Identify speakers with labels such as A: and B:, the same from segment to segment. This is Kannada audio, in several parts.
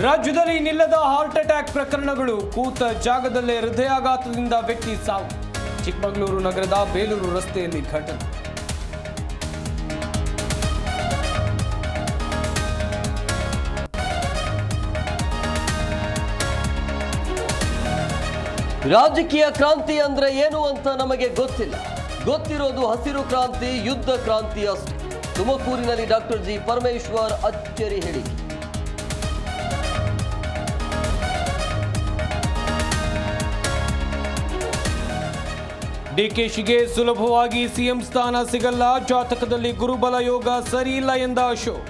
A: ರಾಜ್ಯದಲ್ಲಿ ನಿಲ್ಲದ ಹಾರ್ಟ್ ಅಟ್ಯಾಕ್ ಪ್ರಕರಣಗಳು. ಕೂತ ಜಾಗದಲ್ಲೇ ಹೃದಯಾಘಾತದಿಂದ ವ್ಯಕ್ತಿ ಸಾವು. ಚಿಕ್ಕಮಗಳೂರು ನಗರದ ಬೇಲೂರು ರಸ್ತೆಯಲ್ಲಿ ಘಟನೆ.
B: ರಾಜಕೀಯ ಕ್ರಾಂತಿ ಅಂದ್ರೆ ಏನು ಅಂತ ನಮಗೆ ಗೊತ್ತಿಲ್ಲ. ಗೊತ್ತಿರೋದು ಹಸಿರು ಕ್ರಾಂತಿ, ಯುದ್ಧ ಕ್ರಾಂತಿ ಅಷ್ಟೇ. ತುಮಕೂರಿನಲ್ಲಿ ಡಾಕ್ಟರ್ ಜಿ ಪರಮೇಶ್ವರ್ ಅಚ್ಚರಿ ಹೇಳಿಕೆ.
A: ಡಿಕೆಶಿಗೆ ಸುಲಭವಾಗಿ ಸಿಎಂ ಸ್ಥಾನ ಸಿಗಲ್ಲ. ಜಾತಕದಲ್ಲಿ ಗುರುಬಲ ಯೋಗ ಸರಿ ಇಲ್ಲ ಎಂದ ಅಶೋಕ್.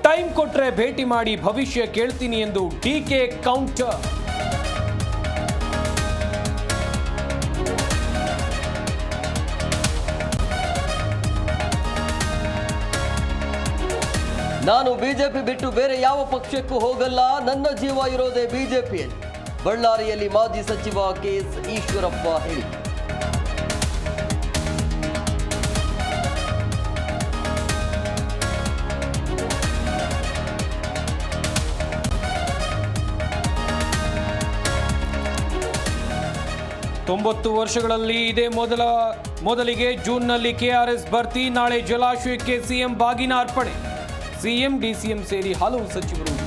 A: ಟೈಮ್ ಕೊಟ್ರೆ ಭೇಟಿ ಮಾಡಿ ಭವಿಷ್ಯ ಕೇಳ್ತೀನಿ ಎಂದು ಡಿಕೆ ಕೌಂಟರ್.
B: ನಾನು ಬಿಜೆಪಿ ಬಿಟ್ಟು ಬೇರೆ ಯಾವ ಪಕ್ಷಕ್ಕೂ ಹೋಗಲ್ಲ. ನನ್ನ ಜೀವ ಇರೋದೇ ಬಿಜೆಪಿಯಲ್ಲಿ. ಬಳ್ಳಾರಿಯಲ್ಲಿ ಮಾಜಿ ಸಚಿವ ಕೆಎಸ್ ಈಶ್ವರಪ್ಪ ಹೇಳಿಕೆ.
A: ತೊಂಬತ್ತು ವರ್ಷಗಳಲ್ಲಿ ಇದೇ ಮೊದಲಿಗೆ ಜೂನ್ನಲ್ಲಿ ಕೆಆರ್ಎಸ್ ಭರ್ತಿ. ನಾಳೆ ಜಲಾಶಯಕ್ಕೆ ಸಿಎಂ ಬಾಗಿನ ಅರ್ಪಣೆ. ಸಿಎಂ ಡಿಸಿಎಂ ಸೇರಿ ಹಲವು ಸಚಿವರು